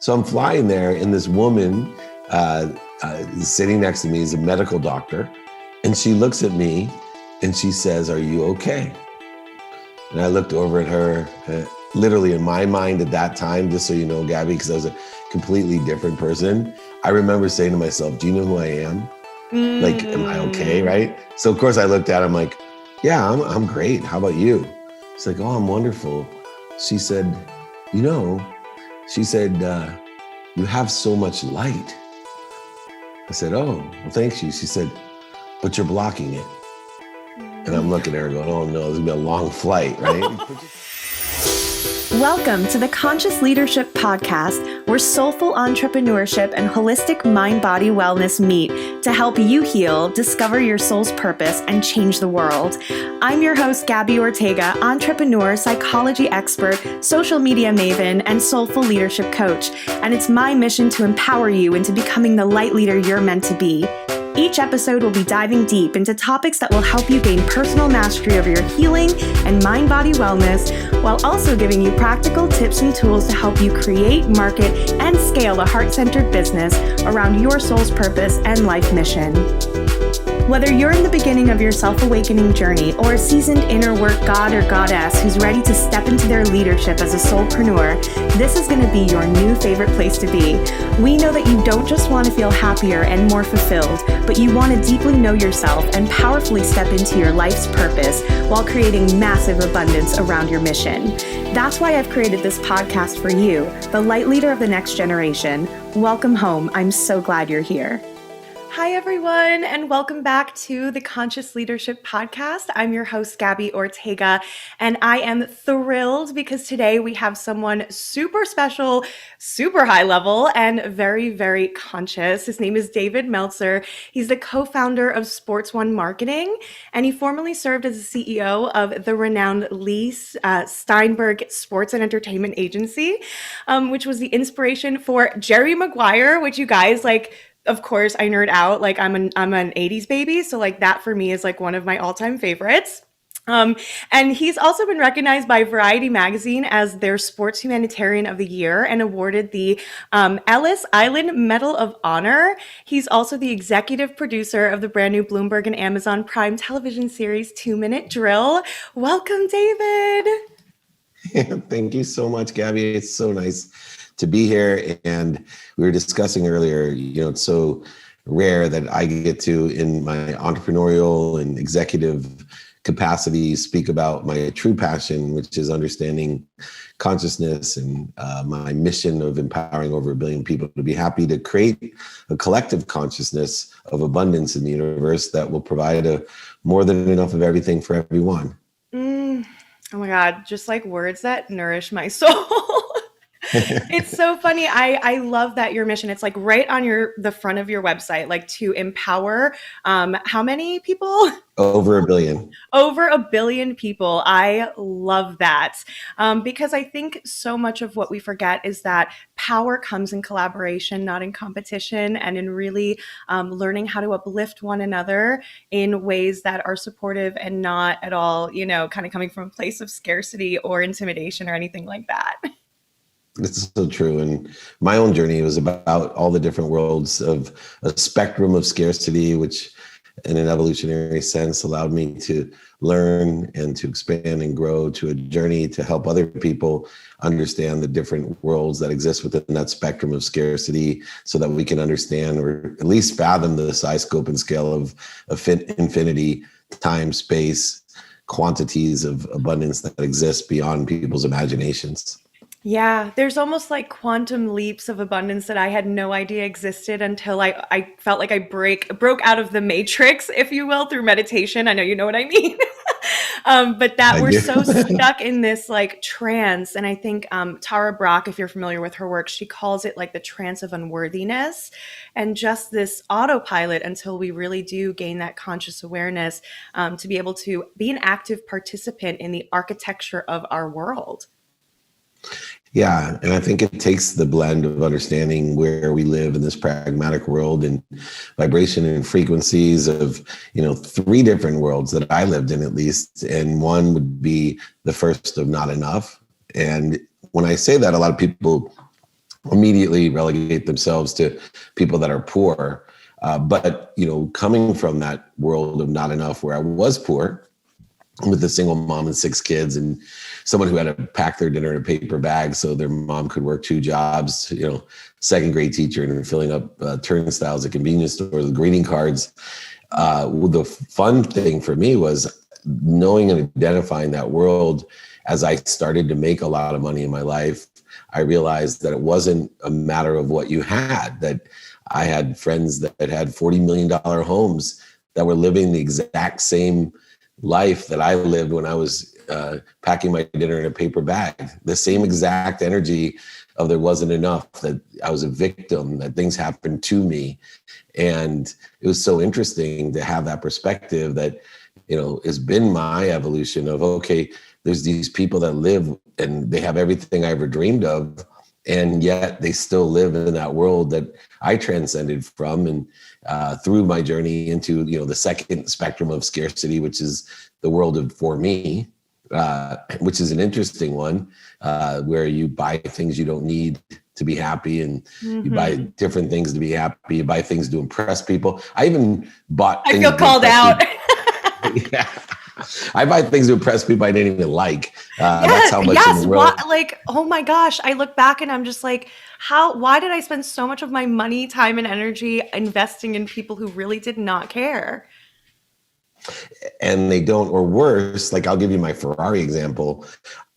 So I'm flying there, and this woman sitting next to me is a medical doctor. And she looks at me and she says, "Are you okay?" And I looked over at her, literally in my mind at that time, just so you know, Gabby, because I was a completely different person. I remember saying to myself, "Do you know who I am? Like, am I okay?" Right? So of course I looked at him like, "Yeah, I'm great. How about you?" It's like, "Oh, I'm wonderful." She said, she said, "You have so much light." I said, "Oh, well, thanks you." She said, "But you're blocking it." And I'm looking at her going, "Oh no, this is gonna be a long flight," right? Welcome to the Conscious Leadership Podcast, where soulful entrepreneurship and holistic mind-body wellness meet to help you heal, discover your soul's purpose, and change the world. I'm your host, Gabby Ortega, entrepreneur, psychology expert, social media maven, and soulful leadership coach. And it's my mission to empower you into becoming the light leader you're meant to be. Each episode will be diving deep into topics that will help you gain personal mastery over your healing and mind-body wellness, while also giving you practical tips and tools to help you create, market, and scale a heart-centered business around your soul's purpose and life mission. Whether you're in the beginning of your self-awakening journey or a seasoned inner work god or goddess who's ready to step into their leadership as a soulpreneur, this is going to be your new favorite place to be. We know that you don't just want to feel happier and more fulfilled, but you want to deeply know yourself and powerfully step into your life's purpose while creating massive abundance around your mission. That's why I've created this podcast for you, the light leader of the next generation. Welcome home. I'm so glad you're here. Hi, everyone, and welcome back to the Conscious Leadership Podcast. I'm your host, Gabby Ortega, and I am thrilled because today we have someone super special, super high level, and very, very conscious. His name is David Meltzer. He's the co-founder of Sports One Marketing, and he formerly served as the CEO of the renowned Lee Steinberg Sports and Entertainment Agency, which was the inspiration for Jerry Maguire, which you guys like. Of course, I nerd out. Like I'm an 80s baby. So like that for me is like one of my all-time favorites. And he's also been recognized by Variety magazine as their Sports Humanitarian of the Year and awarded the Ellis Island Medal of Honor. He's also the executive producer of the brand new Bloomberg and Amazon Prime television series 2-Minute Drill. Welcome, David. Thank you so much, Gabby. It's so nice to be here. And we were discussing earlier, it's so rare that I get to, in my entrepreneurial and executive capacity, speak about my true passion, which is understanding consciousness and my mission of empowering over 1 billion people to be happy to create a collective consciousness of abundance in the universe that will provide more than enough of everything for everyone. Oh my God, just like words that nourish my soul. It's so funny. I love that your mission, it's like right on the front of your website, like to empower how many people? Over 1 billion. Over 1 billion people. I love that because I think so much of what we forget is that power comes in collaboration, not in competition, and in really learning how to uplift one another in ways that are supportive and not at all, kind of coming from a place of scarcity or intimidation or anything like that. It's so true. And my own journey was about all the different worlds of a spectrum of scarcity, which in an evolutionary sense allowed me to learn and to expand and grow to a journey to help other people understand the different worlds that exist within that spectrum of scarcity so that we can understand or at least fathom the size, scope, and scale of infinity, time, space, quantities of abundance that exist beyond people's imaginations. Yeah, there's almost like quantum leaps of abundance that I had no idea existed until I felt like I broke out of the matrix, if you will, through meditation. I know you know what I mean. But that we're so stuck in this like trance. And I think Tara Brach, if you're familiar with her work, she calls it like the trance of unworthiness and just this autopilot until we really do gain that conscious awareness to be able to be an active participant in the architecture of our world. Yeah, and I think it takes the blend of understanding where we live in this pragmatic world and vibration and frequencies of, 3 different worlds that I lived in, at least. And one would be the first of not enough. And when I say that, a lot of people immediately relegate themselves to people that are poor. But, coming from that world of not enough, where I was poor with a single mom and 6 kids, and someone who had to pack their dinner in a paper bag so their mom could work 2 jobs, second grade teacher and filling up turnstiles at convenience stores with greeting cards. The fun thing for me was knowing and identifying that world. As I started to make a lot of money in my life, I realized that it wasn't a matter of what you had, that I had friends that had $40 million homes that were living the exact same life that I lived when I was packing my dinner in a paper bag. The same exact energy of there wasn't enough, that I was a victim, that things happened to me. And it was so interesting to have that perspective that, has been my evolution of, okay, there's these people that live and they have everything I ever dreamed of, and yet they still live in that world that I transcended from. And through my journey into, the second spectrum of scarcity, which is the world of for me, which is an interesting one, where you buy things you don't need to be happy, and you buy different things to be happy. You buy things to impress people. I even bought things. I feel called out. Yeah. I buy things to impress people I didn't even like. That's how much in the world. Oh my gosh. I look back and I'm just like, why did I spend so much of my money, time, and energy investing in people who really did not care? And they don't, or worse, like I'll give you my Ferrari example.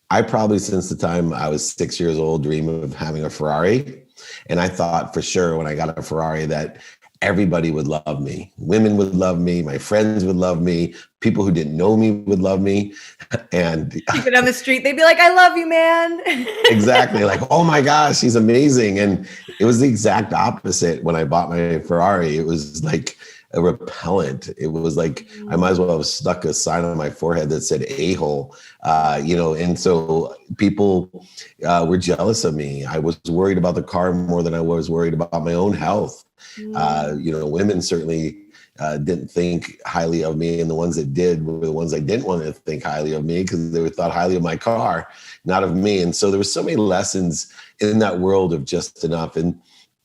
I probably, since the time I was 6 years old, dreamed of having a Ferrari. And I thought for sure when I got a Ferrari that everybody would love me. Women would love me. My friends would love me. People who didn't know me would love me. And people on the street, they'd be like, I love you, man. Exactly. Like, oh my gosh, he's amazing. And it was the exact opposite when I bought my Ferrari. It was like a repellent. It was like, I might as well have stuck a sign on my forehead that said a-hole, and so people were jealous of me. I was worried about the car more than I was worried about my own health. Women certainly didn't think highly of me, and the ones that did were the ones I didn't want to think highly of me because they thought highly of my car, not of me. And so there were so many lessons in that world of just enough. And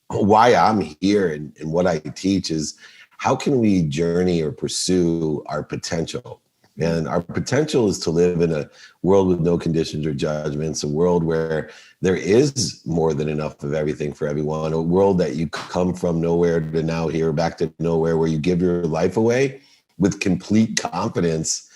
why I'm here and what I teach is, how can we journey or pursue our potential? And our potential is to live in a world with no conditions or judgments, a world where there is more than enough of everything for everyone, a world that you come from nowhere to now here, back to nowhere, where you give your life away with complete confidence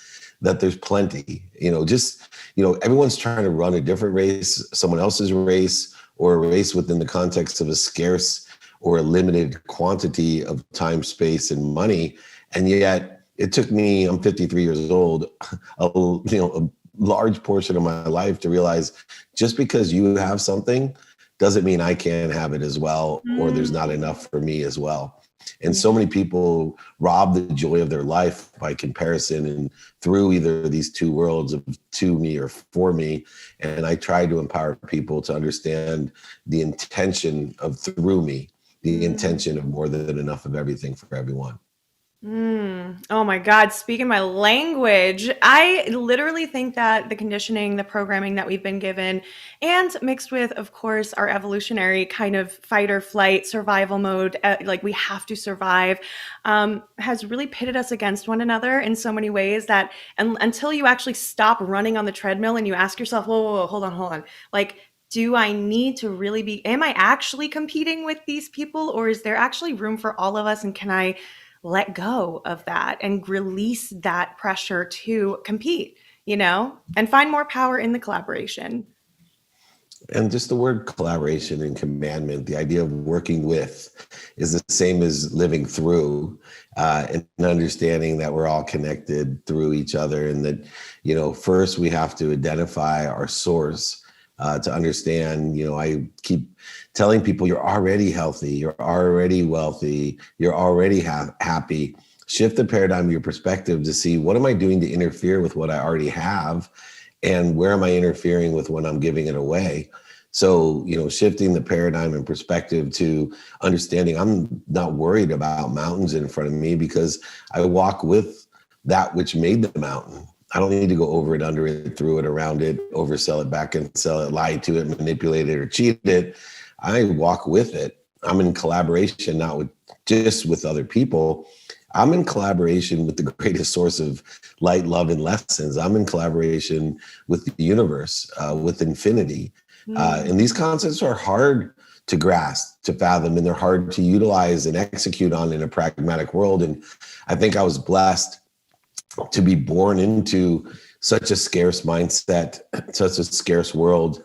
that there's plenty. Everyone's trying to run a different race, someone else's race, or a race within the context of a scarce or a limited quantity of time, space, and money. And yet it took me, I'm 53 years old, a large portion of my life to realize just because you have something doesn't mean I can't have it as well, or there's not enough for me as well. And so many people rob the joy of their life by comparison and through either these two worlds of to me or for me. And I try to empower people to understand the intention of through me, the intention of more than enough of everything for everyone. Oh my God, speaking my language. I literally think that the conditioning, the programming that we've been given, and mixed with, of course, our evolutionary kind of fight or flight survival mode, like we have to survive, has really pitted us against one another in so many ways that until you actually stop running on the treadmill and you ask yourself, whoa, hold on. Like, do I need to really am I actually competing with these people, or is there actually room for all of us? And can I let go of that and release that pressure to compete, and find more power in the collaboration? And just the word collaboration and commandment, the idea of working with, is the same as living through, and understanding that we're all connected through each other. And that, first we have to identify our source, to understand, I keep telling people, you're already healthy, you're already wealthy, you're already happy. Shift the paradigm of your perspective to see, what am I doing to interfere with what I already have? And where am I interfering with when I'm giving it away? So, shifting the paradigm and perspective to understanding I'm not worried about mountains in front of me because I walk with that which made the mountain. I don't need to go over it, under it, through it, around it, oversell it, back and sell it, lie to it, manipulate it, or cheat it. I walk with it. I'm in collaboration, not with just with other people. I'm in collaboration with the greatest source of light, love, and lessons. I'm in collaboration with the universe, with infinity. And these concepts are hard to grasp, to fathom, and they're hard to utilize and execute on in a pragmatic world. And I think I was blessed to be born into such a scarce mindset, such a scarce world,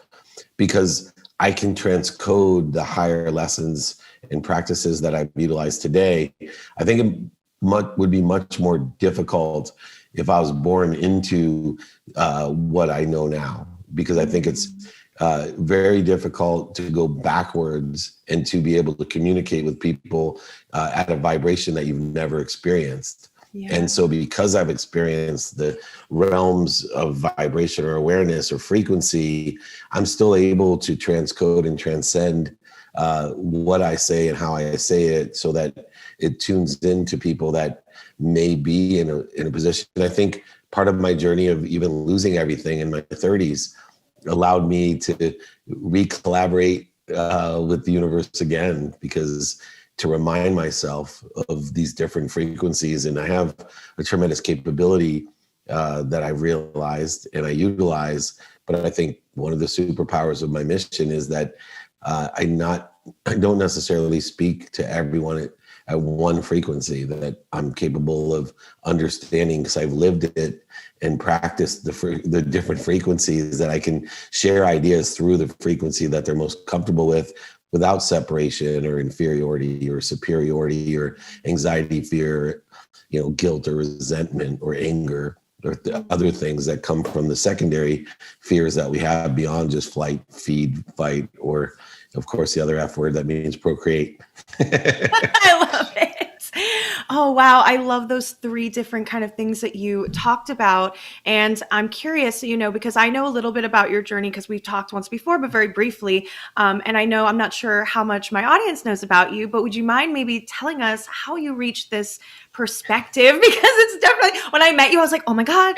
because I can transcode the higher lessons and practices that I've utilized today. I think it would be much more difficult if I was born into what I know now, because I think it's very difficult to go backwards and to be able to communicate with people at a vibration that you've never experienced. Yeah. And so because I've experienced the realms of vibration or awareness or frequency, I'm still able to transcode and transcend what I say and how I say it, so that it tunes into people that may be in a position. And I think part of my journey of even losing everything in my 30s allowed me to re-collaborate with the universe again, because to remind myself of these different frequencies. And I have a tremendous capability that I realized and I utilize. But I think one of the superpowers of my mission is that I don't necessarily speak to everyone at one frequency, that I'm capable of understanding, because I've lived it and practiced the different frequencies, that I can share ideas through the frequency that they're most comfortable with, without separation or inferiority or superiority or anxiety, fear, guilt or resentment or anger or other things that come from the secondary fears that we have beyond just flight, feed, fight, or of course the other F word that means procreate. I love it. Oh, wow. I love those three different kind of things that you talked about. And I'm curious, because I know a little bit about your journey, because we've talked once before, but very briefly. And I know I'm not sure how much my audience knows about you, but would you mind maybe telling us how you reached this perspective? Because it's definitely, when I met you, I was like, oh my God,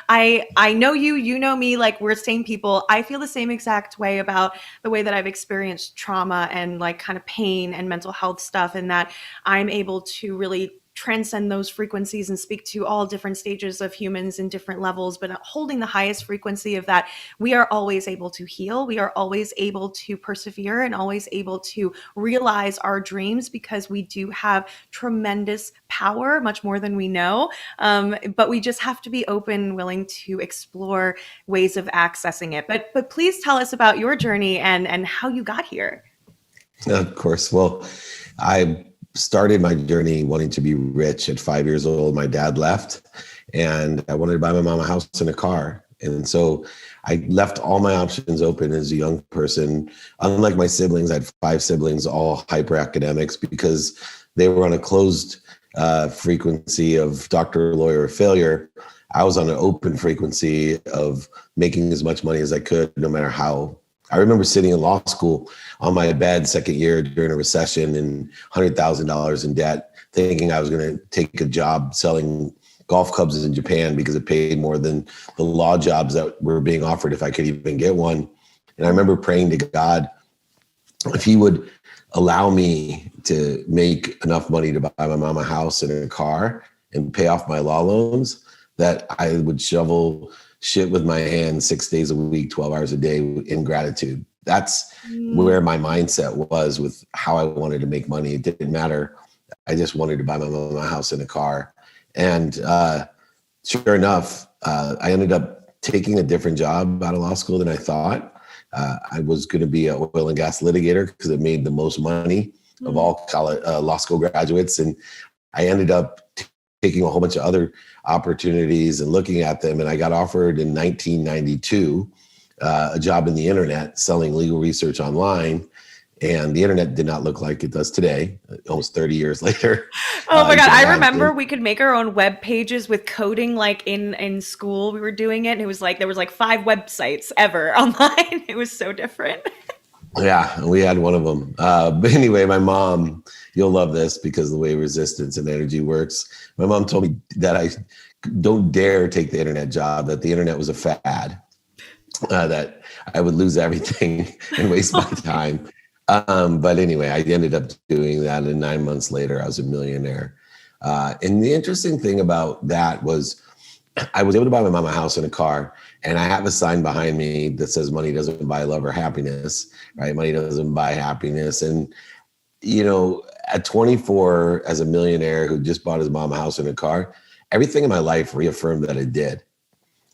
I know you, you know me, like we're the same people. I feel the same exact way about the way that I've experienced trauma and like kind of pain and mental health stuff, and that I'm able to really transcend those frequencies and speak to all different stages of humans in different levels, but holding the highest frequency of that, we are always able to heal. We are always able to persevere and always able to realize our dreams, because we do have tremendous power, much more than we know. But we just have to be open, willing to explore ways of accessing it. But please tell us about your journey and how you got here. Of course. Well, I started my journey wanting to be rich at 5 years old. My dad left and I wanted to buy my mom a house and a car. And so I left all my options open as a young person. Unlike my siblings, I had 5 siblings, all hyper academics, because they were on a closed frequency of doctor, lawyer, failure. I was on an open frequency of making as much money as I could, no matter how. I remember sitting in law school on my bed second year during a recession and $100,000 in debt, thinking I was going to take a job selling golf clubs in Japan because it paid more than the law jobs that were being offered if I could even get one. And I remember praying to God if he would allow me to make enough money to buy my mom a house and a car and pay off my law loans, that I would shovel shit with my hands 6 days a week, 12 hours a day in gratitude. That's where my mindset was with how I wanted to make money. It didn't matter. I just wanted to buy my mom a house and a car. And sure enough, I ended up taking a different job out of law school than I thought. I was going to be an oil and gas litigator because it made the most money of all college, law school graduates. And I ended up taking a whole bunch of other opportunities and looking at them. And I got offered in 1992 a job in the internet selling legal research online. And the internet did not look like it does today, almost 30 years later. Oh my God. I remember we could make our own web pages with coding, like in school, we were doing it. And it was like, there was like 5 websites ever online. It was so different. Yeah, we had one of them. But anyway, my mom, you'll love this because of the way resistance and energy works. My mom told me that I don't dare take the internet job, that the internet was a fad, that I would lose everything and waste my time. But anyway, I ended up doing that, and 9 months later, I was a millionaire. And the interesting thing about that was I was able to buy my mom a house and a car, and I have a sign behind me that says money doesn't buy love or happiness, right? Money doesn't buy happiness. And, at 24, as a millionaire who just bought his mom a house and a car, everything in my life reaffirmed that it did.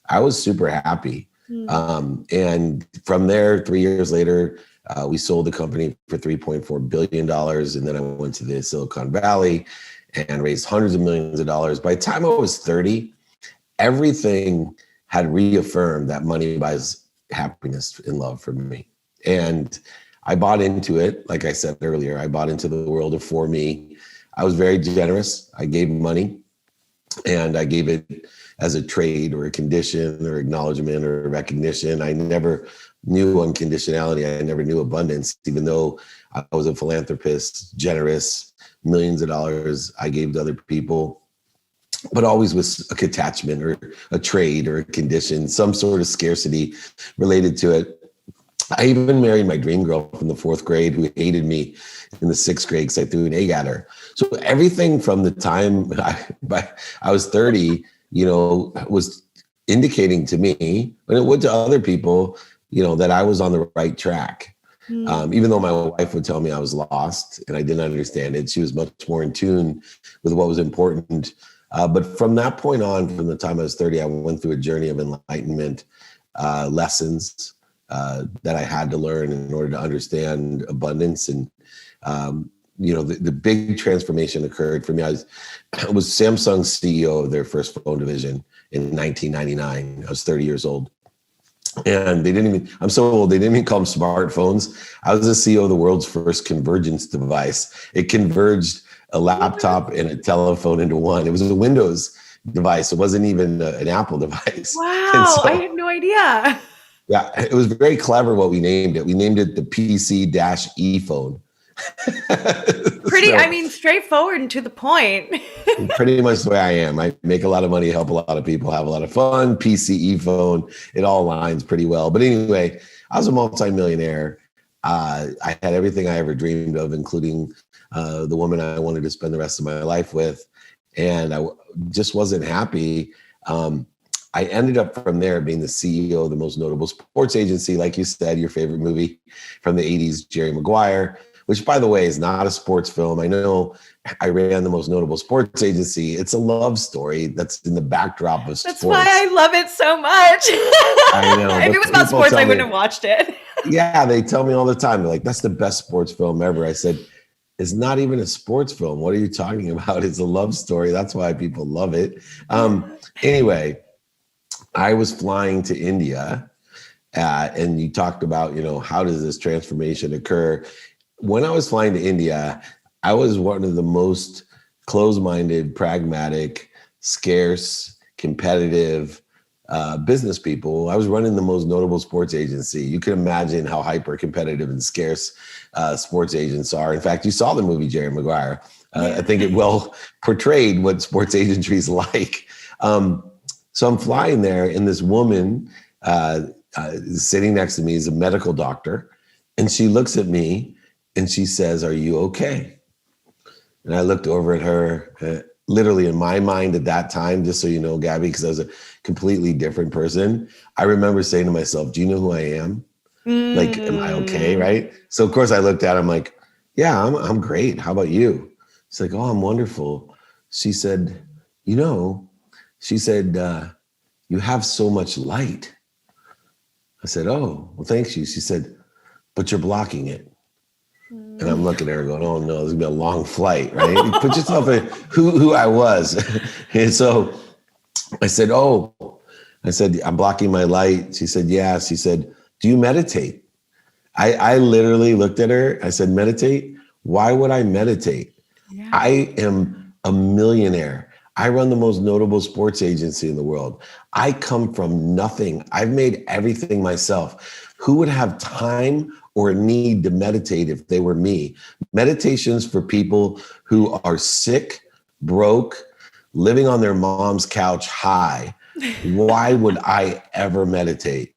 I was super happy. And from there, 3 years later, we sold the company for $3.4 billion. And then I went to the Silicon Valley and raised hundreds of millions of dollars. By the time I was 30, everything had reaffirmed that money buys happiness and love for me. And I bought into it. Like I said earlier, I bought into the world of for me. I was very generous. I gave money, and I gave it as a trade or a condition or acknowledgement or recognition. I never knew unconditionality. I never knew abundance, even though I was a philanthropist, generous, millions of dollars I gave to other people, but always with a attachment or a trade or a condition, some sort of scarcity related to it. I even married my dream girl from the 4th grade who hated me in the 6th grade because I threw an egg at her. So everything from the time I was 30, was indicating to me, and it would to other people, that I was on the right track. Even though my wife would tell me I was lost and I didn't understand it, she was much more in tune with what was important. But from that point on, from the time I was 30, I went through a journey of enlightenment, lessons that I had to learn in order to understand abundance. And, the big transformation occurred for me. I was Samsung's CEO of their first phone division in 1999. I was 30 years old. And I'm so old, they didn't even call them smartphones. I was the CEO of the world's first convergence device. It converged a laptop and a telephone into one. It was a Windows device. It wasn't even an Apple device. Wow, I had no idea. Yeah, it was very clever what we named it. We named it the PC-E phone. Straightforward and to the point. Pretty much the way I am. I make a lot of money, help a lot of people, have a lot of fun. PCE phone, it all aligns pretty well. But anyway, I was a multimillionaire. I had everything I ever dreamed of, including the woman I wanted to spend the rest of my life with. And I just wasn't happy. I ended up from there being the CEO of the most notable sports agency. Like you said, your favorite movie from the 80s, Jerry Maguire, which, by the way, is not a sports film. I know I ran the most notable sports agency. It's a love story that's in the backdrop of sports. That's why I love it so much. I know. If it was about sports, I wouldn't have watched it. Yeah, they tell me all the time. They're like, that's the best sports film ever. I said, it's not even a sports film. What are you talking about? It's a love story. That's why people love it. Anyway, I was flying to India, and you talked about, how does this transformation occur? When I was flying to India, I was one of the most closed-minded, pragmatic, scarce, competitive business people. I was running the most notable sports agency. You can imagine how hyper-competitive and scarce sports agents are. In fact, you saw the movie Jerry Maguire. I think it well portrayed what sports agentry is like. So I'm flying there, and this woman sitting next to me is a medical doctor, and she looks at me and she says, "Are you okay?" And I looked over at her, literally in my mind at that time, just so you know, Gabby, because I was a completely different person. I remember saying to myself, "Do you know who I am? Like, am I okay?" Right? So of course I looked at her, I'm like, "Yeah, I'm great. How about you?" She's like, "Oh, I'm wonderful." She said, "You have so much light." I said, "Oh, well, thanks you." She said, "But you're blocking it." And I'm looking at her going, "Oh no, this is gonna be a long flight, right?" Put yourself in who I was. And so I said, "I'm blocking my light." She said, "Yeah." She said, "Do you meditate?" I literally looked at her. I said, "Meditate? Why would I meditate? Yeah. I am a millionaire. I run the most notable sports agency in the world. I come from nothing. I've made everything myself. Who would have time or need to meditate if they were me? Meditation's for people who are sick, broke, living on their mom's couch high. Why would I ever meditate?"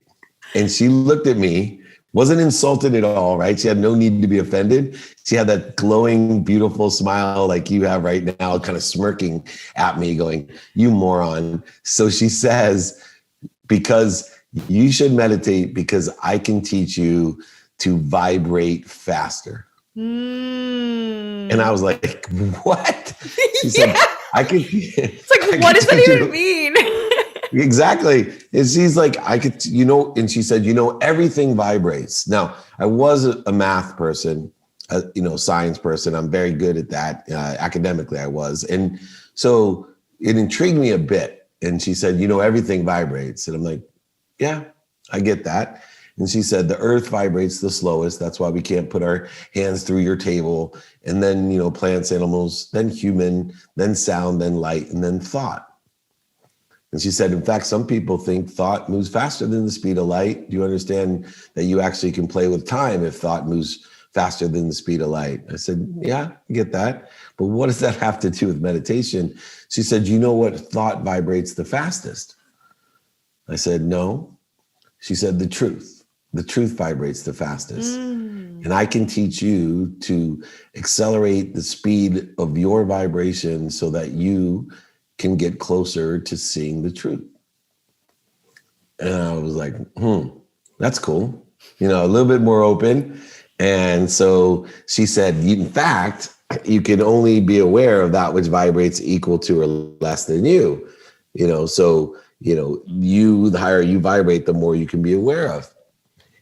And she looked at me Wasn't insulted at all, right? She had no need to be offended. She had that glowing, beautiful smile like you have right now, kind of smirking at me, going, "You moron." So she says, because you should meditate because I can teach you to vibrate faster. And I was like, what? She said, I can. It's like, what does that even mean? Exactly. And she's like, I could, and she said, everything vibrates. Now, I was a math person, science person. I'm very good at that. Academically, I was. And so it intrigued me a bit. And she said, everything vibrates. And I'm like, yeah, I get that. And she said, the earth vibrates the slowest. That's why we can't put our hands through your table. And then, plants, animals, then human, then sound, then light, and then thought. And she said, in fact, some people think thought moves faster than the speed of light. Do you understand that you actually can play with time if thought moves faster than the speed of light? I said, yeah, I get that. But what does that have to do with meditation? She said, you know what thought vibrates the fastest? I said, no. She said, the truth. The truth vibrates the fastest. And I can teach you to accelerate the speed of your vibration so that you can get closer to seeing the truth. And I was like, that's cool. A little bit more open. And so she said, in fact, you can only be aware of that which vibrates equal to or less than you. So, the higher you vibrate, the more you can be aware of.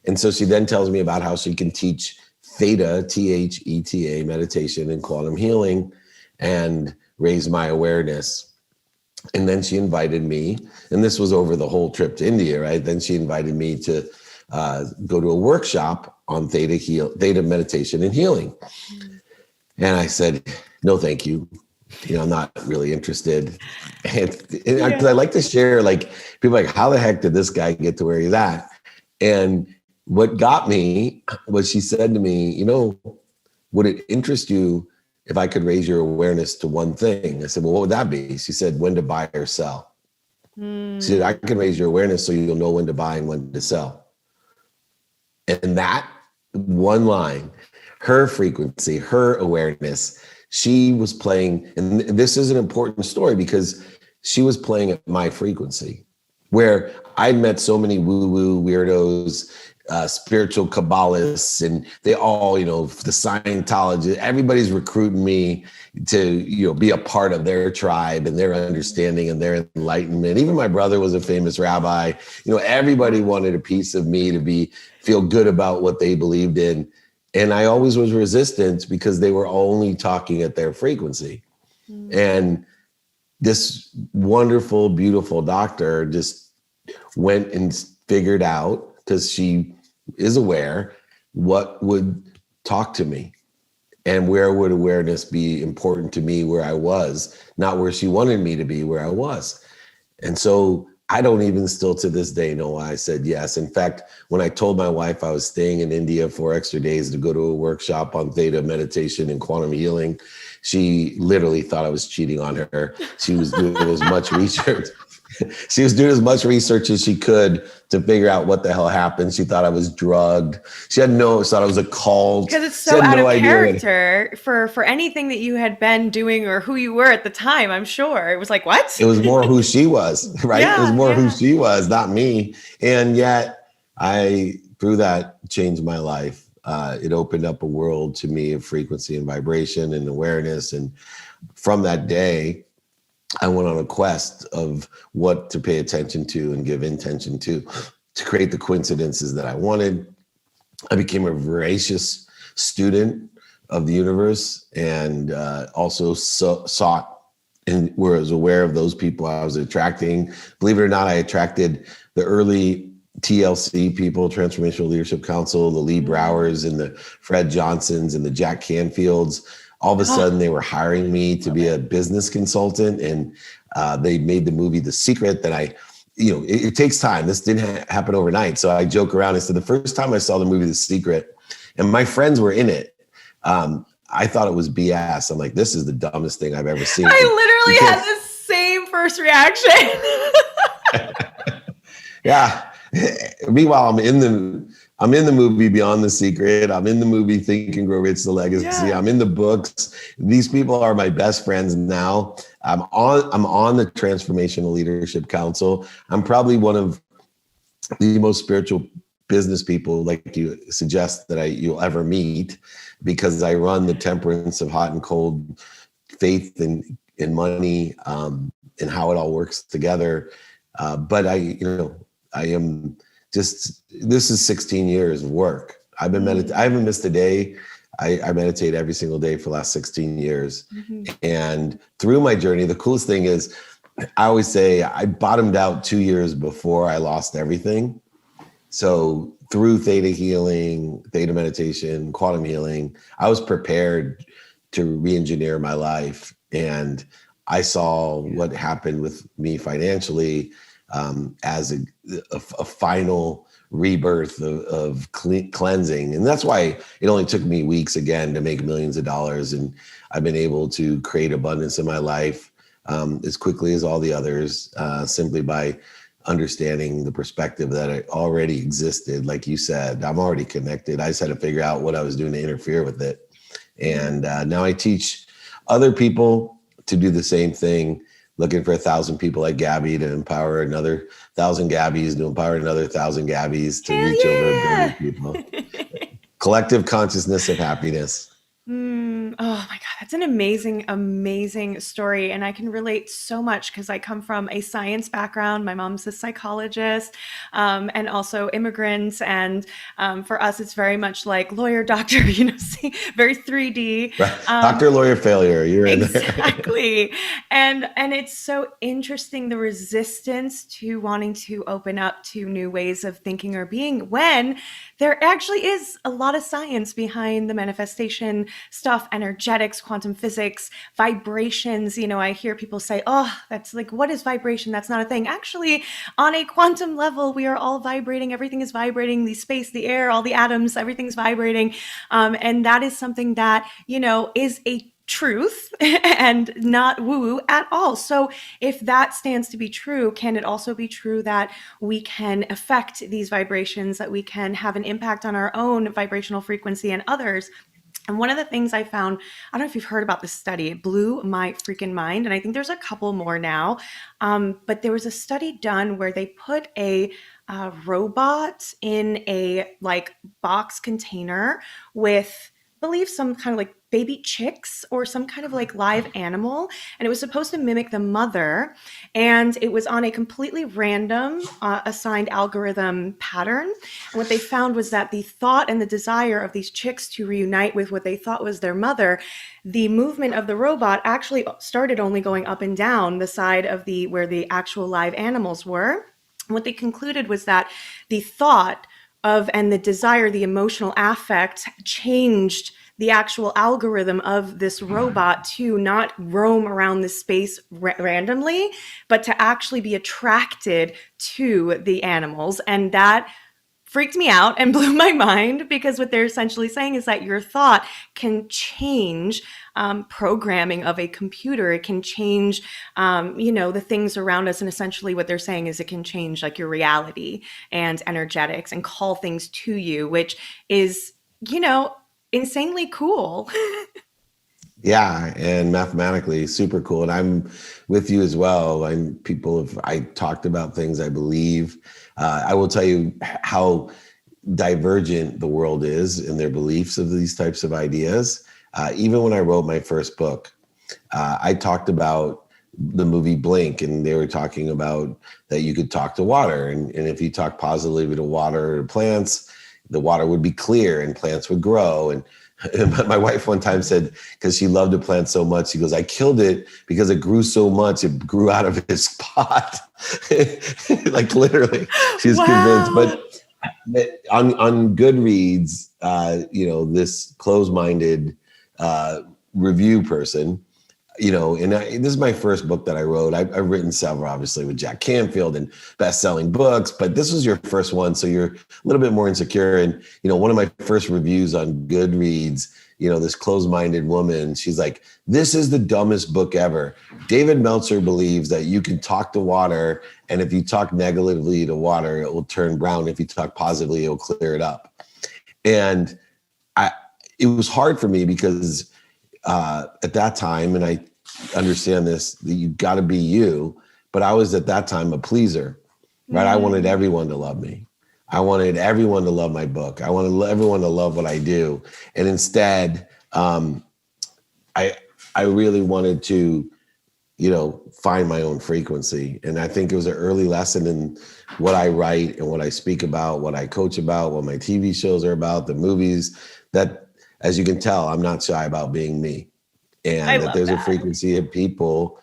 And so she then tells me about how she can teach theta, THETA, meditation and quantum healing and raise my awareness. And then she invited me, and this was over the whole trip to India, right? Then she invited me to go to a workshop on theta meditation and healing. And I said, no, thank you. I'm not really interested. And because I like to share, people are like, how the heck did this guy get to where he's at? And what got me was she said to me, would it interest you if I could raise your awareness to one thing? I said, well, what would that be? She said, when to buy or sell. She said, I can raise your awareness so you'll know when to buy and when to sell. And that one line, her frequency, her awareness, she was playing, and this is an important story because she was playing at my frequency, where I'd met so many woo-woo weirdos, spiritual Kabbalists, and they all, the Scientologists, everybody's recruiting me to, be a part of their tribe and their understanding and their enlightenment. Even my brother was a famous rabbi. Everybody wanted a piece of me to feel good about what they believed in. And I always was resistant because they were only talking at their frequency. And this wonderful, beautiful doctor just went and figured out, because she is aware, what would talk to me and where would awareness be important to me where I was, not where she wanted me to be where I was. And so I don't even still to this day know why I said yes. In fact, when I told my wife I was staying in India 4 extra days to go to a workshop on theta meditation and quantum healing, she literally thought I was cheating on her. She was doing as much research. She was doing as much research as she could to figure out what the hell happened. She thought I was drugged. She thought I was a cult. Because it's so out of character for anything that you had been doing or who you were at the time, I'm sure. It was like, what? It was more who she was, right? It was more who she was, not me. And yet through that, changed my life. It opened up a world to me of frequency and vibration and awareness. And from that day, I went on a quest of what to pay attention to and give intention to create the coincidences that I wanted. I became a voracious student of the universe and also sought and was aware of those people I was attracting. Believe it or not, I attracted the early TLC people, Transformational Leadership Council, the Lee Browers and the Fred Johnsons and the Jack Canfields. All of a sudden, they were hiring me to be a business consultant, and they made the movie The Secret that it takes time. This didn't happen overnight. So I joke around and said, the first time I saw the movie The Secret, and my friends were in it, I thought it was BS. I'm like, this is the dumbest thing I've ever seen. I literally had the same first reaction. Yeah. Meanwhile, I'm in I'm in the movie Beyond the Secret. I'm in the movie Think and Grow Rich, The Legacy. Yeah. I'm in the books. These people are my best friends now. I'm on the Transformational Leadership Council. I'm probably one of the most spiritual business people, like you suggest, that you'll ever meet, because I run the temperance of hot and cold faith and money, and how it all works together. But I am just, this is 16 years of work. I've been I haven't missed a day. I meditate every single day for the last 16 years. And through my journey, the coolest thing is, I always say I bottomed out 2 years before I lost everything. So through theta healing, theta meditation, quantum healing, I was prepared to re-engineer my life. And I saw what happened with me financially, as a final rebirth of cleansing. And that's why it only took me weeks again to make millions of dollars. And I've been able to create abundance in my life as quickly as all the others, simply by understanding the perspective that it already existed. Like you said, I'm already connected. I just had to figure out what I was doing to interfere with it. And now I teach other people to do the same thing, looking for 1,000 people like Gabby to empower another 1,000 Gabbies to empower another 1,000 Gabbies to reach over 1 billion people. Collective consciousness of happiness. Oh my God, that's an amazing, amazing story. And I can relate so much because I come from a science background. My mom's a psychologist, and also immigrants. And for us, it's very much like lawyer, doctor, very 3D. Right. Doctor, lawyer, failure. You're in there. Exactly. And it's so interesting, the resistance to wanting to open up to new ways of thinking or being, when there actually is a lot of science behind the manifestation stuff, energetics, quantum physics, vibrations. I hear people say, oh, that's like, what is vibration? That's not a thing. Actually, on a quantum level, we are all vibrating. Everything is vibrating. The space, the air, all the atoms, everything's vibrating. And that is something that, is a truth and not woo-woo at all. So if that stands to be true, can it also be true that we can affect these vibrations, that we can have an impact on our own vibrational frequency and others? And one of the things I found, I don't know if you've heard about this study, it blew my freaking mind. And I think there's a couple more now. But there was a study done where they put a robot in a box container with, I believe, some kind of baby chicks or some kind of live animal. And it was supposed to mimic the mother. And it was on a completely random assigned algorithm pattern. And what they found was that the thought and the desire of these chicks to reunite with what they thought was their mother, the movement of the robot actually started only going up and down the side of where the actual live animals were. And what they concluded was that the thought of and the desire, the emotional affect, changed the actual algorithm of this robot to not roam around this space randomly, but to actually be attracted to the animals. And that freaked me out and blew my mind, because what they're essentially saying is that your thought can change programming of a computer. It can change, the things around us. And essentially what they're saying is it can change your reality and energetics and call things to you, which is, insanely cool. Yeah, and mathematically super cool. And I'm with you as well. I talked about things I believe. I will tell you how divergent the world is in their beliefs of these types of ideas. Even when I wrote my first book, I talked about the movie Blink, and they were talking about that you could talk to water. And if you talk positively to water or plants, the water would be clear and plants would grow. And my wife one time said, because she loved a plant so much, she goes, I killed it because it grew so much, it grew out of its pot. Literally, she was convinced. But on Goodreads, this closed-minded review person, this is my first book that I wrote. I've written several, obviously, with Jack Canfield and best-selling books, but this was your first one, so you're a little bit more insecure. And one of my first reviews on Goodreads, this closed-minded woman. She's like, this is the dumbest book ever. David Meltzer believes that you can talk to water, and if you talk negatively to water, it will turn brown. If you talk positively, it will clear it up. And it was hard for me because at that time, and I understand this, that you got to be you, but I was at that time a pleaser, right? I wanted everyone to love me. I wanted everyone to love my book. I wanted everyone to love what I do. And instead, I really wanted to, find my own frequency. And I think it was an early lesson in what I write and what I speak about, what I coach about, what my TV shows are about, the movies, that, as you can tell, I'm not shy about being me. And that there's a frequency of people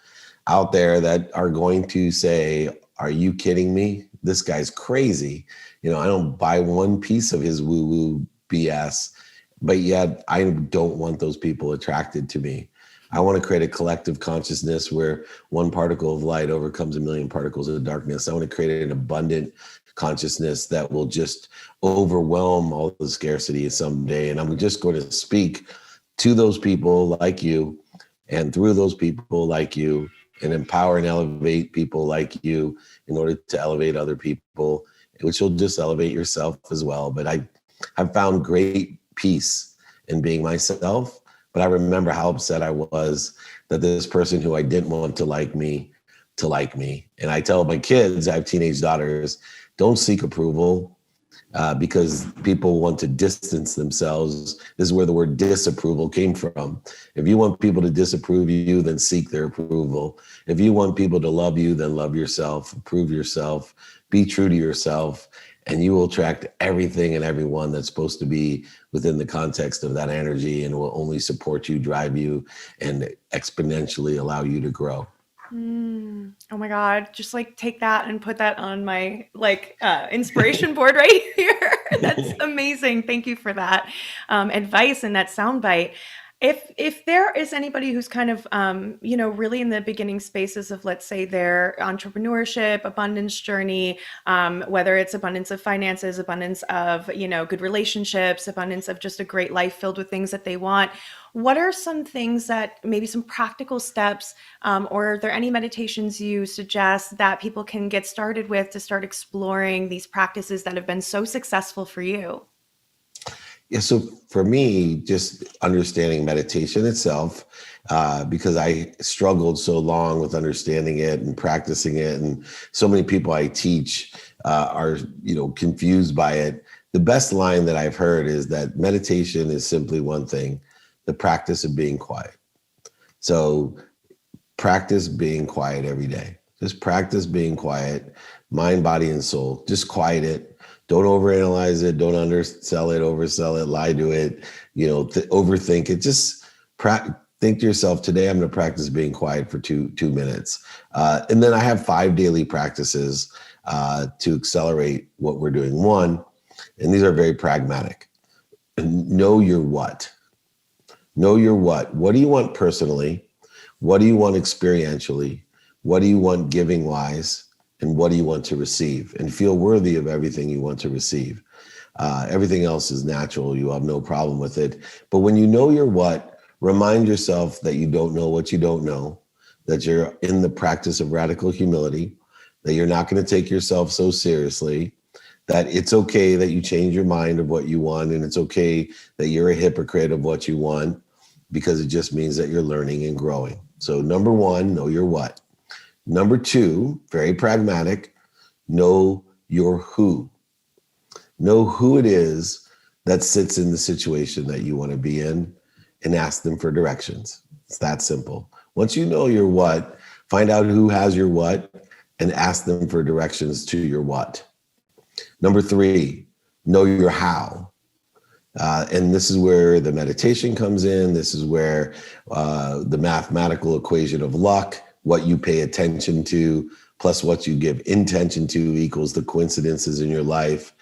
out there that are going to say, are you kidding me? This guy's crazy. I don't buy one piece of his woo-woo BS, but yet I don't want those people attracted to me. I want to create a collective consciousness where one particle of light overcomes a million particles of darkness. I want to create an abundant consciousness that will just overwhelm all the scarcity someday. And I'm just going to speak to those people like you, and through those people like you, and empower and elevate people like you in order to elevate other people, which will just elevate yourself as well. But I've found great peace in being myself. But I remember how upset I was that this person who I didn't want to like me. And I tell my kids, I have teenage daughters, don't seek approval because people want to distance themselves. This is where the word disapproval came from. If you want people to disapprove you, then seek their approval. If you want people to love you, then love yourself, approve yourself, be true to yourself, and you will attract everything and everyone that's supposed to be within the context of that energy, and will only support you, drive you, and exponentially allow you to grow. Oh my God. Just take that and put that on my inspiration board right here. That's amazing. Thank you for that advice and that soundbite. If there is anybody who's kind of, really in the beginning spaces of, let's say, their entrepreneurship, abundance journey, whether it's abundance of finances, abundance of, good relationships, abundance of just a great life filled with things that they want, what are some things that maybe some practical steps, or are there any meditations you suggest that people can get started with to start exploring these practices that have been so successful for you? Yeah, so for me, just understanding meditation itself, because I struggled so long with understanding it and practicing it, and so many people I teach are, confused by it. The best line that I've heard is that meditation is simply one thing: the practice of being quiet. So practice being quiet every day. Just practice being quiet, mind, body, and soul. Just quiet it. Don't overanalyze it. Don't undersell it, oversell it, lie to it, overthink it. Just think to yourself, today I'm going to practice being quiet for two minutes. And then I have 5 daily practices to accelerate what we're doing. One, and these are very pragmatic: know your what. Know your what. What do you want personally? What do you want experientially? What do you want giving wise? And what do you want to receive? And feel worthy of everything you want to receive. Everything else is natural. You have no problem with it. But when you know your what, remind yourself that you don't know what you don't know, that you're in the practice of radical humility, that you're not going to take yourself so seriously, that it's okay that you change your mind of what you want, and it's okay that you're a hypocrite of what you want, because it just means that you're learning and growing. So number 1, know your what. Number 2, very pragmatic, know your who. Know who it is that sits in the situation that you want to be in, and ask them for directions. It's that simple. Once you know your what, find out who has your what and ask them for directions to your what. Number 3, know your how. And this is where the meditation comes in. This is where the mathematical equation of luck, what you pay attention to plus what you give intention to, equals the coincidences in your life.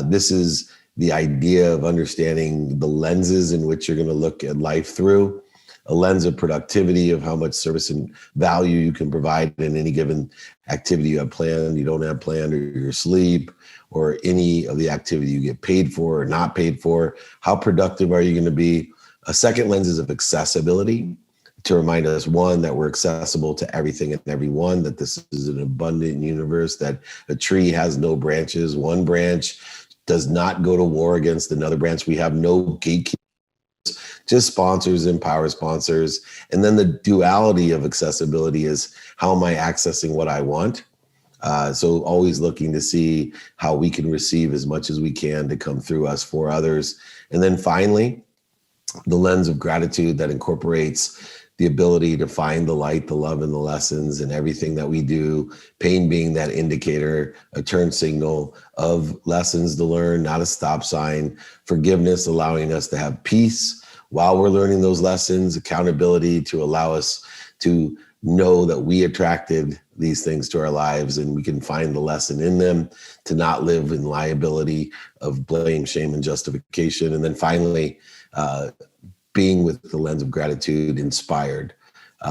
This is the idea of understanding the lenses in which you're going to look at life through. A lens of productivity, of how much service and value you can provide in any given activity you have planned, you don't have planned, or your sleep, or any of the activity you get paid for or not paid for. How productive are you going to be? A second lens is of accessibility, to remind us, one, that we're accessible to everything and everyone, that this is an abundant universe, that a tree has no branches. One branch does not go to war against another branch. We have no gatekeepers, just sponsors and power sponsors. And then the duality of accessibility is, how am I accessing what I want? So always looking to see how we can receive as much as we can to come through us for others. And then finally, the lens of gratitude that incorporates the ability to find the light, the love, and the lessons in everything that we do. Pain being that indicator, a turn signal of lessons to learn, not a stop sign. Forgiveness allowing us to have peace while we're learning those lessons. Accountability to allow us to know that we attracted these things to our lives and we can find the lesson in them, to not live in liability of blame, shame, and justification. And then finally, being with the lens of gratitude, inspired,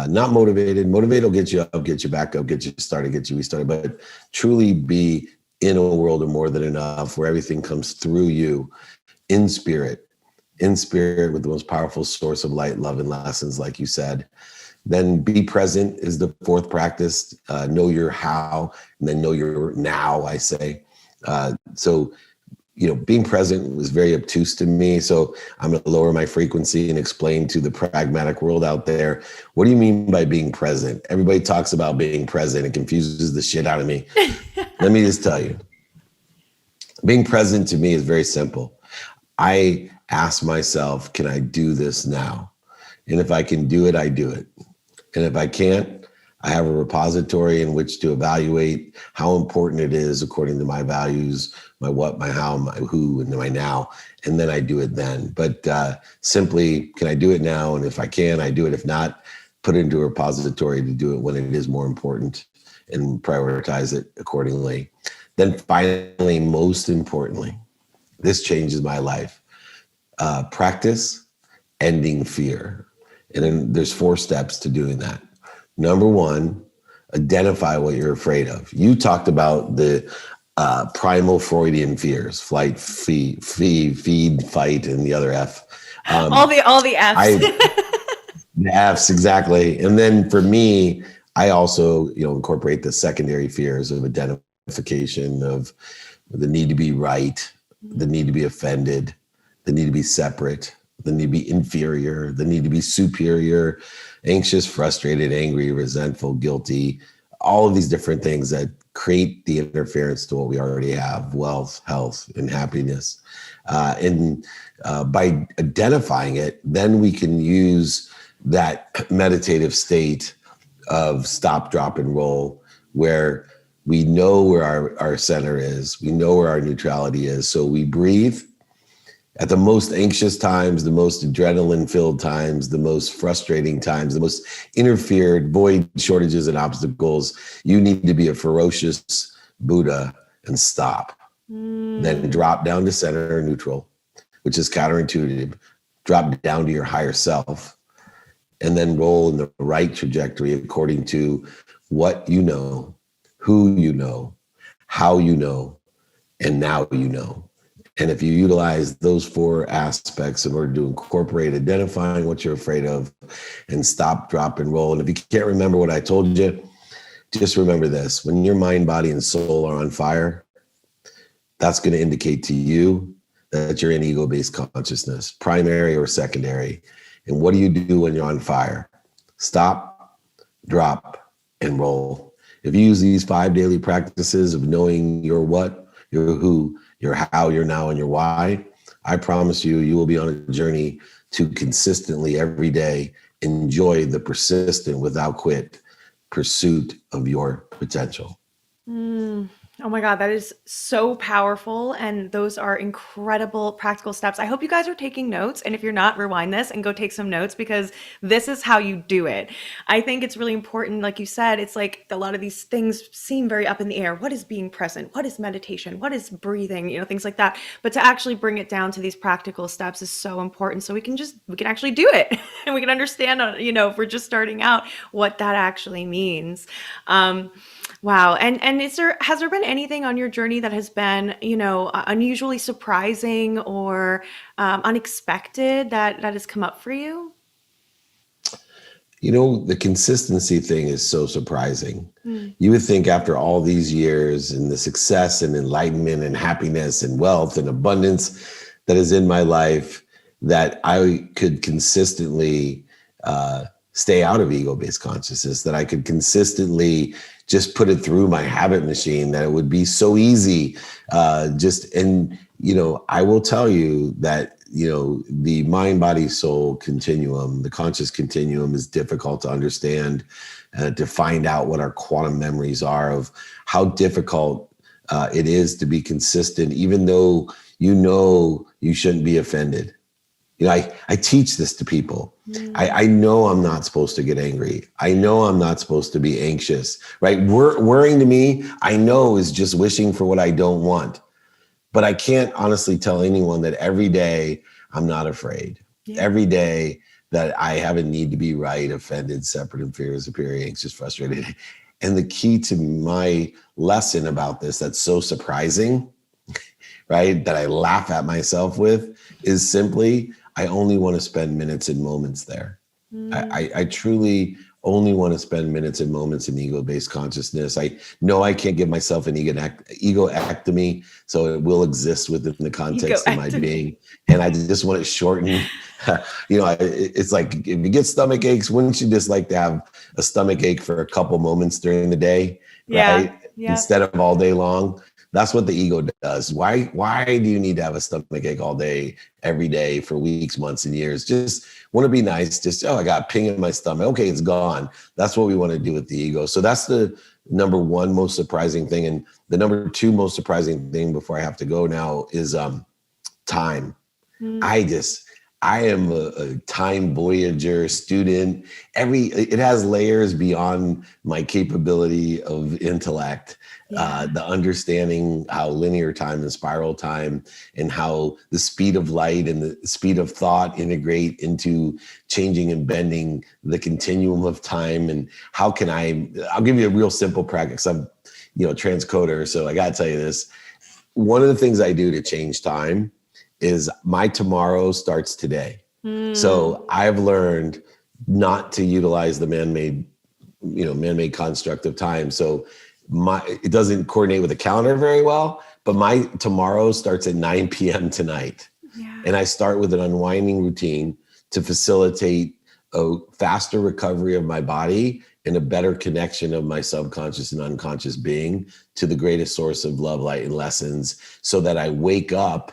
not motivated. Motivated will get you up, get you back up, get you started, get you restarted, but truly be in a world of more than enough, where everything comes through you in spirit with the most powerful source of light, love, and lessons, like you said. Then be present is the fourth practice. Know your how, and then know your now, I say. So being present was very obtuse to me. So I'm going to lower my frequency and explain to the pragmatic world out there, what do you mean by being present? Everybody talks about being present. It confuses the shit out of me. Let me just tell you, being present to me is very simple. I ask myself, can I do this now? And if I can do it, I do it. And if I can't, I have a repository in which to evaluate how important it is according to my values, my what, my how, my who, and my now. And then I do it then. But simply, can I do it now? And if I can, I do it. If not, put it into a repository to do it when it is more important and prioritize it accordingly. Then finally, most importantly, this changes my life. Practice ending fear. And then there's 4 steps to doing that. Number 1, identify what you're afraid of. You talked about the primal Freudian fears: flight, feed, fight, and the other F. All the Fs. The Fs, exactly. And then for me, I also incorporate the secondary fears of identification, of the need to be right, the need to be offended, the need to be separate, the need to be inferior, the need to be superior, anxious, frustrated, angry, resentful, guilty, all of these different things that create the interference to what we already have: wealth, health, and happiness. And by identifying it, then we can use that meditative state of stop, drop, and roll, where we know where our center is, we know where our neutrality is. So we breathe. At the most anxious times, the most adrenaline-filled times, the most frustrating times, the most interfered, void, shortages, and obstacles, you need to be a ferocious Buddha and stop. Then drop down to center or neutral, which is counterintuitive. Drop down to your higher self, and then roll in the right trajectory according to what you know, who you know, how you know, and now you know. And if you utilize those 4 aspects in order to incorporate identifying what you're afraid of and stop, drop, and roll. And if you can't remember what I told you, just remember this: when your mind, body, and soul are on fire, that's going to indicate to you that you're in ego-based consciousness, primary or secondary. And what do you do when you're on fire? Stop, drop, and roll. If you use these 5 daily practices of knowing your what, your who, your how, your now, and your why, I promise you will be on a journey to consistently every day enjoy the persistent without quit pursuit of your potential. Oh my God, that is so powerful. And those are incredible practical steps. I hope you guys are taking notes. And if you're not, rewind this and go take some notes, because this is how you do it. I think it's really important. Like you said, it's like a lot of these things seem very up in the air. What is being present? What is meditation? What is breathing? Things like that. But to actually bring it down to these practical steps is so important. So we can actually do it and we can understand, if we're just starting out, what that actually means. Wow. And has there been anything on your journey that has been, unusually surprising or unexpected that has come up for you? The consistency thing is so surprising. Mm. You would think after all these years and the success and enlightenment and happiness and wealth and abundance that is in my life, that I could consistently stay out of ego-based consciousness, that I could consistently just put it through my habit machine, that it would be so easy. I will tell you that the mind, body, soul continuum, the conscious continuum, is difficult to understand, to find out what our quantum memories are, of how difficult it is to be consistent, even though you shouldn't be offended. I teach this to people. I know I'm not supposed to get angry. I know I'm not supposed to be anxious, right? Worrying to me, I know, is just wishing for what I don't want. But I can't honestly tell anyone that every day I'm not afraid. Yeah. Every day that I have a need to be right, offended, separate, inferior, superior, anxious, frustrated. And the key to my lesson about this that's so surprising, right, that I laugh at myself with, is simply, I only want to spend minutes and moments there. I truly only want to spend minutes and moments in ego-based consciousness. I know I can't give myself an egoectomy, so it will exist within the context of my being. And I just want it shortened. It's like, if you get stomach aches, wouldn't you just like to have a stomach ache for a couple moments during the day, right? Yeah. Instead of all day long. That's what the ego does. Why do you need to have a stomach ache all day, every day, for weeks, months, and years? Just want to be nice. Just, I got a ping in my stomach. Okay, it's gone. That's what we want to do with the ego. So that's the number one most surprising thing. And the number two most surprising thing, before I have to go now, is time. I am a time voyager student. It has layers beyond my capability of intellect. The understanding how linear time and spiral time, and how the speed of light and the speed of thought integrate into changing and bending the continuum of time. And how can I'll give you a real simple practice. I'm, transcoder, so I got to tell you this. One of the things I do to change time is my tomorrow starts today. So I've learned not to utilize the man-made construct of time. So it doesn't coordinate with the calendar very well, but my tomorrow starts at 9 p.m. tonight. Yeah. And I start with an unwinding routine to facilitate a faster recovery of my body and a better connection of my subconscious and unconscious being to the greatest source of love, light, and lessons, so that I wake up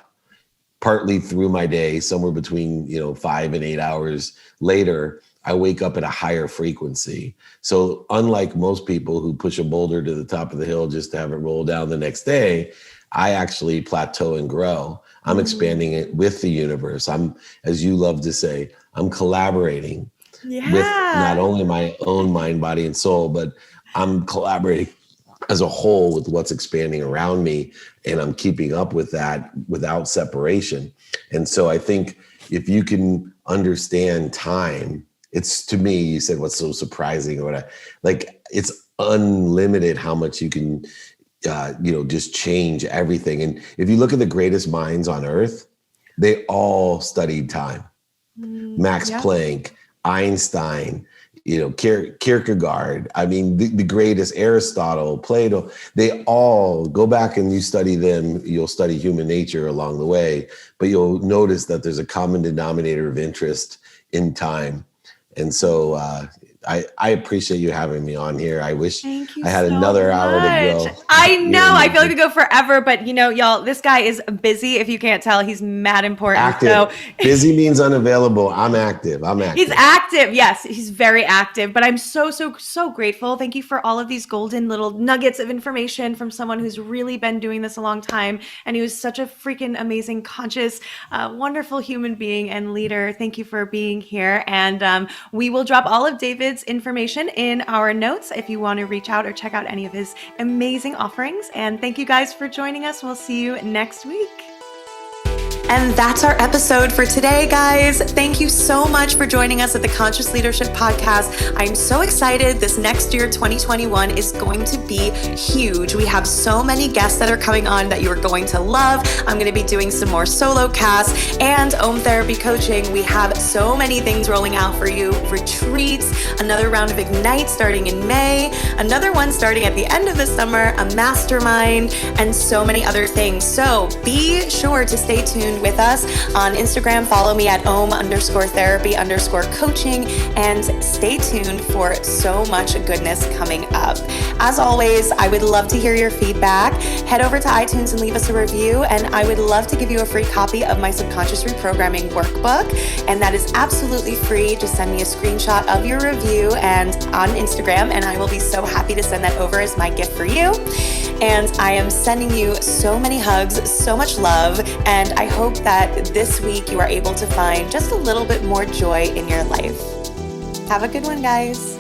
partly through my day, somewhere between 5 and 8 hours later, I wake up at a higher frequency. So unlike most people who push a boulder to the top of the hill just to have it roll down the next day, I actually plateau and grow. I'm expanding it with the universe. I'm, as you love to say, I'm collaborating with not only my own mind, body, and soul, but I'm collaborating as a whole with what's expanding around me, and I'm keeping up with that without separation. And so I think if you can understand time, it's, to me, you said what's so surprising, or it's unlimited how much you can just change everything. And if you look at the greatest minds on earth, they all studied time. Max Planck, Einstein, Kierkegaard, I mean, the greatest, Aristotle, Plato, they all, go back and you study them. You'll study human nature along the way, but you'll notice that there's a common denominator of interest in time. And so I appreciate you having me on here. I wish I had another hour to go. I know. I feel like we go forever, but y'all, this guy is busy. If you can't tell, he's mad important. Active. So busy means unavailable. I'm active. He's active. Yes, he's very active. But I'm so grateful. Thank you for all of these golden little nuggets of information from someone who's really been doing this a long time. And he was such a freaking amazing, conscious, wonderful human being and leader. Thank you for being here. And we will drop all of David's information in our notes if you want to reach out or check out any of his amazing offerings. And thank you guys for joining us. We'll see you next week. And that's our episode for today, guys. Thank you so much for joining us at the Conscious Leadership Podcast. I'm so excited. This next year, 2021, is going to be huge. We have so many guests that are coming on that you are going to love. I'm going to be doing some more solo casts and Om Therapy coaching. We have so many things rolling out for you. Retreats, another round of Ignite starting in May, another one starting at the end of the summer, a mastermind, and so many other things. So be sure to stay tuned with us on Instagram. Follow me at om_therapy_coaching and stay tuned for so much goodness coming up. As always, I would love to hear your feedback. Head over to iTunes and leave us a review, and I would love to give you a free copy of my subconscious reprogramming workbook, and that is absolutely free. Just send me a screenshot of your review and on Instagram, and I will be so happy to send that over as my gift for you. And I am sending you so many hugs, so much love, and I hope that this week you are able to find just a little bit more joy in your life. Have a good one, guys.